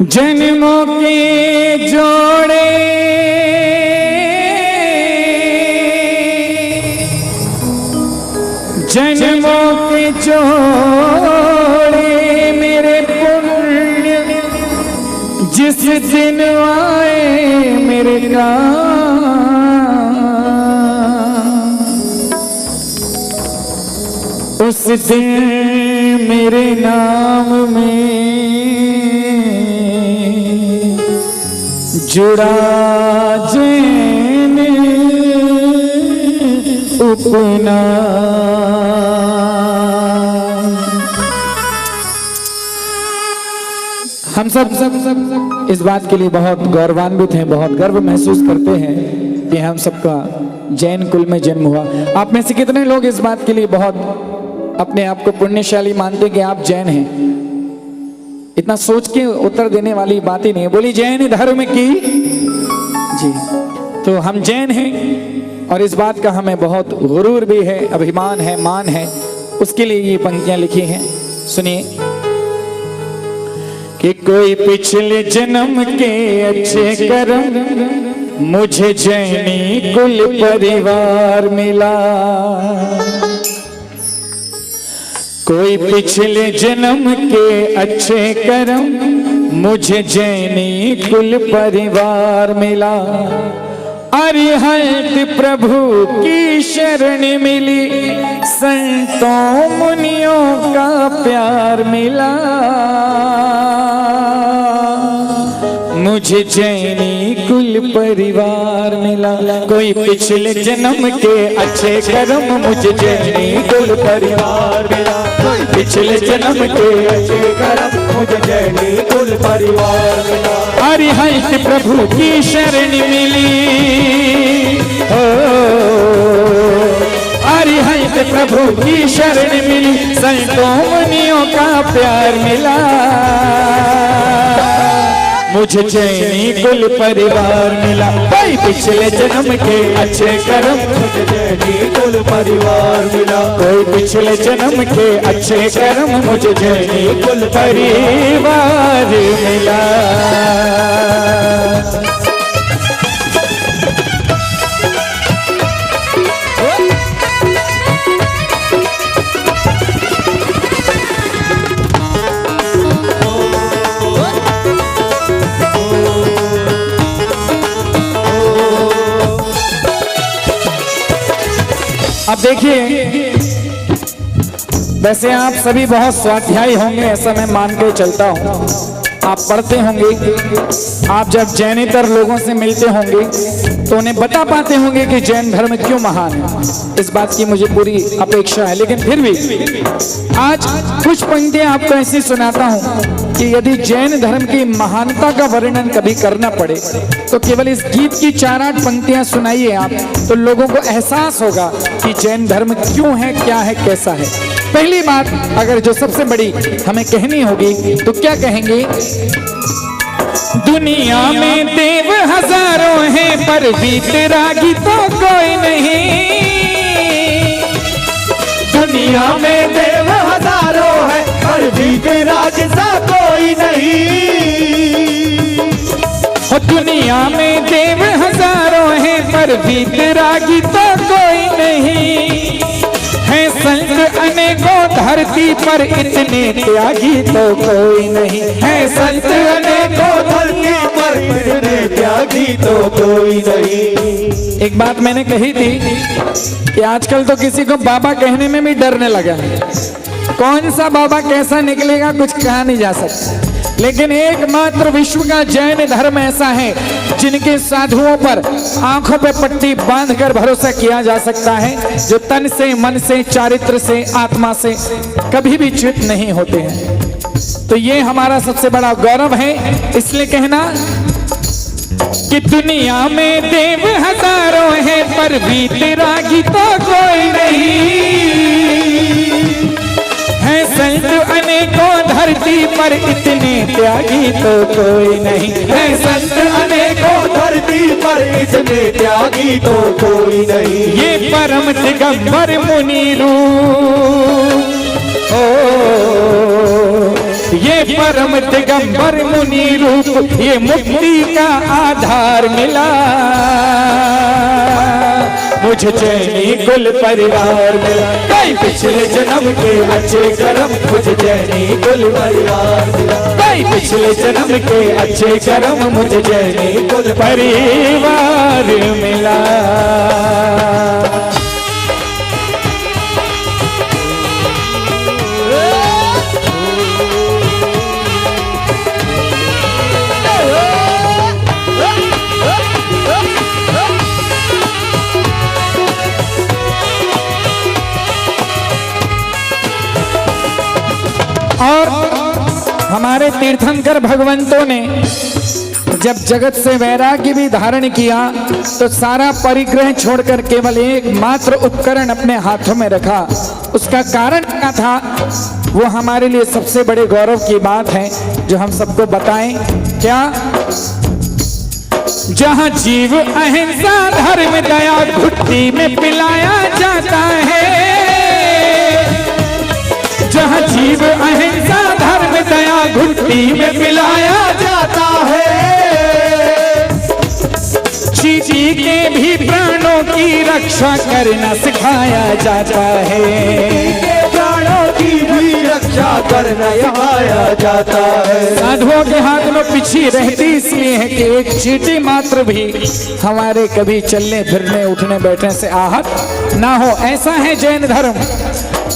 जन्मों के जोड़े जन्मों के जोड़े मेरे पुण्य जिस दिन आए मेरे काम उस दिन मेरे नाम में जुड़ा जैन उपना। हम सब इस बात के लिए बहुत गौरवान्वित हैं, बहुत गर्व महसूस करते हैं कि हम सबका जैन कुल में जन्म हुआ। आप में से कितने लोग इस बात के लिए बहुत अपने आप को पुण्यशाली मानते हैं कि आप जैन हैं? इतना सोच के उत्तर देने वाली बात ही नहीं है। बोली जैन धर्म की जी। तो हम जैन हैं और इस बात का हमें बहुत गुरूर भी है, अभिमान है, मान है। उसके लिए ये पंक्तियां लिखी हैं, सुनिए। कि कोई पिछले जन्म के अच्छे कर्म मुझे जैनी कुल परिवार मिला। कोई पिछले जन्म के अच्छे कर्म मुझे जैनी कुल परिवार मिला। अरिहंत प्रभु की शरण मिली, संतों मुनियों का प्यार मिला। मुझे जैनी कुल परिवार मिला। कोई पिछले जन्म के अच्छे कर्म मुझे जैनी कुल परिवार मिला। कोई पिछले जन्म के अच्छे कर्म मुझे जैनी कुल परिवार मिला। अरिहंत प्रभु की शरण मिली, अरिहंत प्रभु की शरण मिली, संतों मुनियों का प्यार मिला। मुझे जैनी कुल परिवार मिला। कोई पिछले जन्म के अच्छे कर्म मुझे जैनी कुल परिवार मिला। कोई पिछले जन्म के अच्छे कर्म मुझे जैनी कुल परिवार मिला। अब देखिए, वैसे आप सभी बहुत स्वाध्यायी होंगे, ऐसा मैं मान के चलता हूँ। आप पढ़ते होंगे, आप जब जैनेतर लोगों से मिलते होंगे तो उन्हें बता पाते होंगे कि जैन धर्म क्यों महान है। इस बात की मुझे पूरी अपेक्षा है। लेकिन फिर भी आज कुछ पंक्तियां आपको ऐसी सुनाता हूँ कि यदि जैन धर्म की महानता का वर्णन कभी करना पड़े तो केवल इस गीत की 4-8 पंक्तियां सुनाइए आप, तो लोगों को एहसास होगा कि जैन धर्म क्यों है, क्या है, कैसा है। पहली बात अगर जो सबसे बड़ी हमें कहनी होगी तो क्या कहेंगे? दुनिया में देव हजारों हैं पर वीतरागी तो कोई नहीं। दुनिया में देव हजारों है पर वीतरागी सा कोई नहीं। दुनिया में देव हजारों हैं पर वीतरागी तो कोई नहीं। है संत अनेकों धरती पर इतने त्यागी तो कोई नहीं। है संत अनेकों धरती पर इतने त्यागी तो कोई नहीं। एक बात मैंने कही थी कि आजकल तो किसी को बाबा कहने में भी डरने लगा है। कौन सा बाबा कैसा निकलेगा कुछ कहा नहीं जा सकता। लेकिन एकमात्र विश्व का जैन धर्म ऐसा है जिनके साधुओं पर आंखों पे पट्टी बांधकर भरोसा किया जा सकता है, जो तन से, मन से, चारित्र से, आत्मा से कभी भी च्युत नहीं होते हैं। तो ये हमारा सबसे बड़ा गौरव है। इसलिए कहना कि दुनिया में देव हजारों हैं पर वीतरागी तो कोई नहीं। है संत अनेकों धरती पर इतने त्यागी तो कोई नहीं। है संत अनेकों धरती पर इतने त्यागी तो कोई नहीं। ये परम दिगंबर मुनि रूप ये परम दिगंबर मुनि रूप, ये मुक्ति का आधार मिला। मुझे चैनी कुल परिवार मिला, कई पिछले जन्म के अच्छे कर्म, मुझे चैनी कुल परिवार मिला। कई पिछले जन्म के अच्छे कर्म, मुझे चैनी कुल परिवार मिला। और हमारे तीर्थंकर भगवंतों ने जब जगत से वैराग्य भी धारण किया तो सारा परिग्रह छोड़कर केवल एक मात्र उपकरण अपने हाथों में रखा। उसका कारण क्या था, वो हमारे लिए सबसे बड़े गौरव की बात है जो हम सबको बताएं। क्या? जहां जीव अहिंसा धर्म दया घुट्टी में पिलाया जाता है, जहां जीव अहिंसा धर्म दया घुट्टी में पिलाया जाता है, चींटी के भी प्राणों की रक्षा करना सिखाया जाता है। प्राणों की भी रक्षा करना सिखाया जाता है। साधुओं के हाथ में पिछी रहती इसलिए है कि एक चींटी मात्र भी हमारे कभी चलने फिरने उठने बैठने से आहत ना हो। ऐसा है जैन धर्म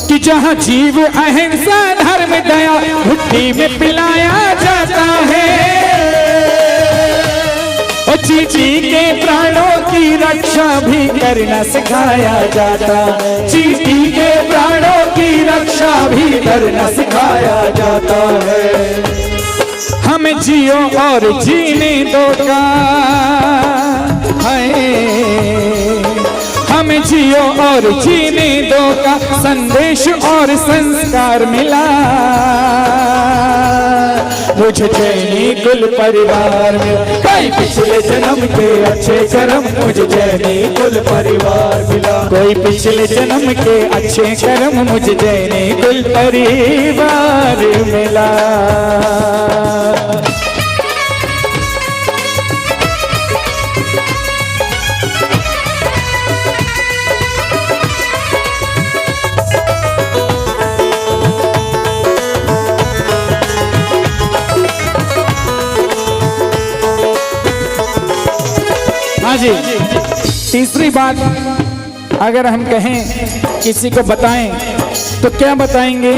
कि जहां जीव अहिंसा धर्म दया घुट्टी में पिलाया जाता है, और चींटी के प्राणों की रक्षा भी करना सिखाया जाता है। चींटी के प्राणों की रक्षा भी करना सिखाया जाता है। हम जियो और जीने दो का है, हम जियो और जीने दो का संदेश और संस्कार मिला। मुझे चैनी कुल परिवार में, कई पिछले जन्म के अच्छे कर्म, मुझे चैनी कुल परिवार मिला। कोई पिछले जन्म के अच्छे कर्म, मुझे चैनी कुल परिवार मिला। जी, तीसरी बात अगर हम कहें किसी को बताएं तो क्या बताएंगे?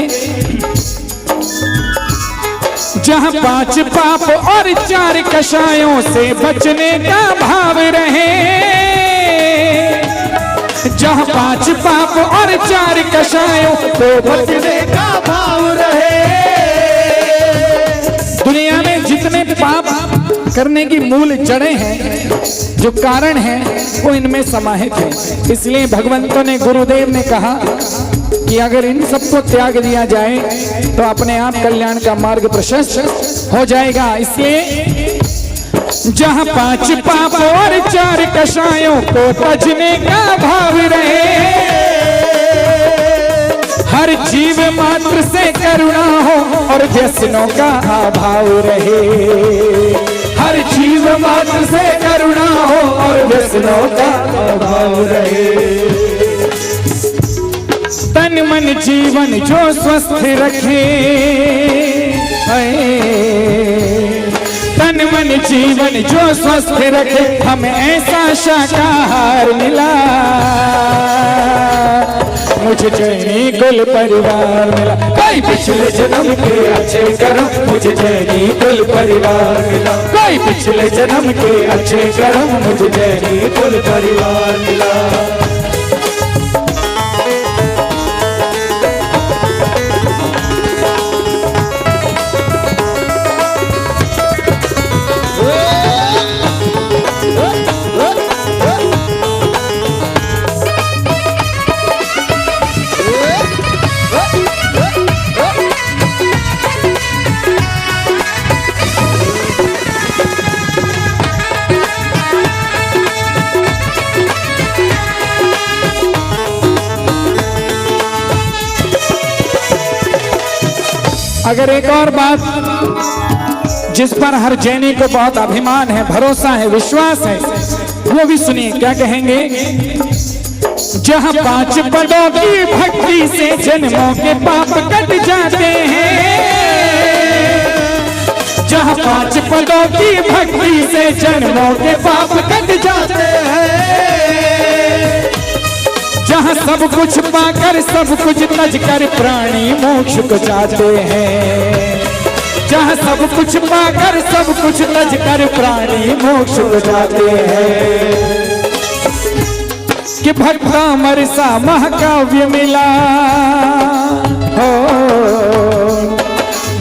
जहां 5 पाप और 4 कषायों से बचने का भाव रहे, जहां 5 पाप और 4 कषायों से बचने का भाव रहे। दुनिया में जितने पाप करने की मूल जड़ें हैं, जो कारण हैं, वो इनमें समाहित है। इसलिए भगवंतों ने, गुरुदेव ने कहा कि अगर इन सबको त्याग दिया जाए तो अपने आप कल्याण का मार्ग प्रशस्त हो जाएगा। इसलिए जहां 5 पाप और 4 कषायों को तजने का भाव रहे, हर जीव मात्र से करुणा हो और व्यसनों का अभाव रहे। हर जीव मात्र से करुणा हो और व्यसनों का अभाव रहे। तन मन जीवन जो स्वस्थ रखे, तन मन जीवन जो स्वस्थ रखे, हमें ऐसा शाकाहार मिला। मुझे चैनी कुल परिवार मिला, कई पिछले जन्म के अच्छे कर्म, मुझे चैनी कुल परिवार मिला। कई पिछले जन्म के अच्छे कर्म, मुझे चैनी कुल परिवार मिला। अगर एक और बात जिस पर हर जैनी को बहुत अभिमान है, भरोसा है, विश्वास है, वो भी सुनिए क्या कहेंगे। जहाँ 5 पदों की भक्ति से जन्मों के पाप कट जाते हैं, जहाँ 5 पदों की भक्ति से जन्मों के पाप कट जाते हैं, जहाँ सब कुछ पाकर सब कुछ तज कर प्राणी मोक्ष को जाते हैं, जहाँ सब कुछ पाकर सब कुछ तज कर प्राणी मोक्ष को जाते हैं। कि भक्तामर सा महाकाव्य मिला हो,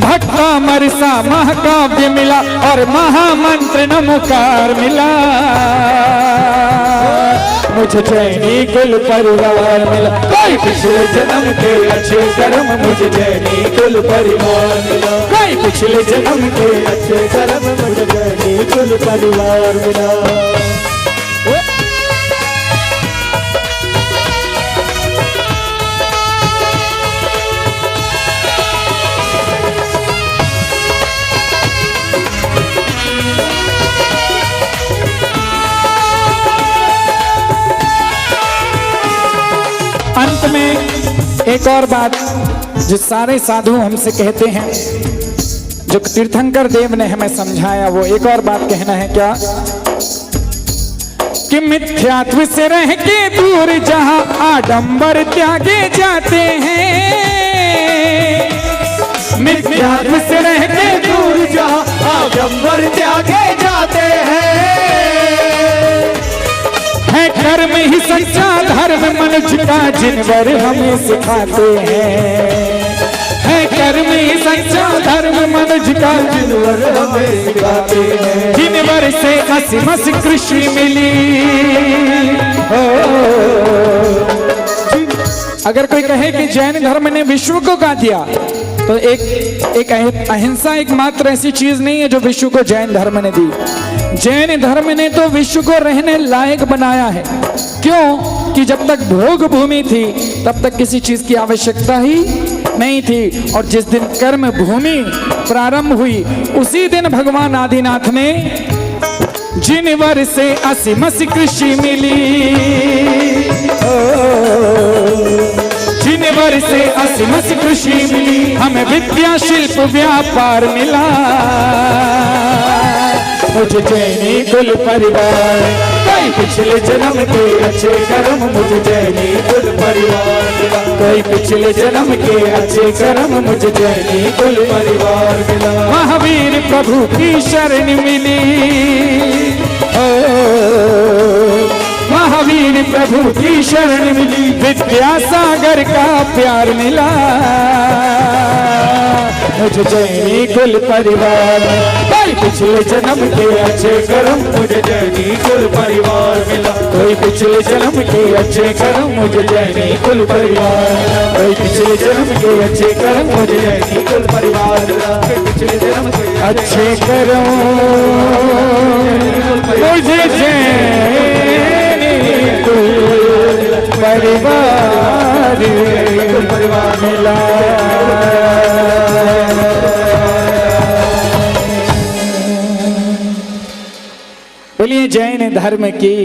भक्तामर सा महाकाव्य मिला और महामंत्र नमोकार मिला। मुझे जैनी कुल परिवार मिला, कोई पिछले जन्म के अच्छे कर्म, मुझे जैनी कुल परिवार मिला, कोई पिछले जन्म के अच्छे कर्म, मुझे जैनी कुल परिवार मिला। अंत में एक और बात जो सारे साधु हमसे कहते हैं, जो तीर्थंकर देव ने हमें समझाया, वो एक और बात कहना है क्या कि मिथ्यात्व से रह के दूर जहां आडंबर त्यागे जाते हैं, मिथ्यात्व से रह के दूर जहां आडंबर त्यागे जाते हैं, है कर्म ही सच्चा धर्म मनुष्य का जिनवर हमें सिखाते हैं, है कर्म ही सच्चा धर्म मनुष्य का जिनवर हमें सिखाते हैं, जिनवर से असीमस कृष्ण मिली। अगर कोई कहे कि जैन धर्म ने विश्व को गा दिया, तो एक अहिंसा एकमात्र ऐसी चीज नहीं है जो विश्व को जैन धर्म ने दी। जैन धर्म ने तो विश्व को रहने लायक बनाया है। क्यों कि जब तक भोग भूमि थी तब तक किसी चीज की आवश्यकता ही नहीं थी, और जिस दिन कर्म भूमि प्रारंभ हुई उसी दिन भगवान आदिनाथ ने जिनवर से असीमस कृषि मिली, जिनवर से असीमस कृषि मिली, हमें विद्या शिल्प व्यापार मिला। मुझे जैनी कुल परिवार, कोई पिछले जन्म के अच्छे कर्म, मुझे जैनी कुल परिवार मिला, कोई पिछले जन्म के अच्छे कर्म, मुझे जैनी कुल परिवार मिला। महावीर प्रभु की शरण मिली, महावीर प्रभु की शरण मिली, विद्यासागर का प्यार मिला। मुझे जैनी कुल परिवार, कोई पिछले जन्म के अच्छे कर्म, मुझे जैनी कुल परिवार मिला, कोई पिछले जन्म के अच्छे कर्म, मुझे जैनी कुल परिवार मिला, कोई पिछले जन्म के अच्छे कर्म, मुझे जैनी कुल परिवार मिला, पिछले जन्म के अच्छे कर्म, मुझे जैनी कुल परिवार मिला। बोलिए जैन धर्म की।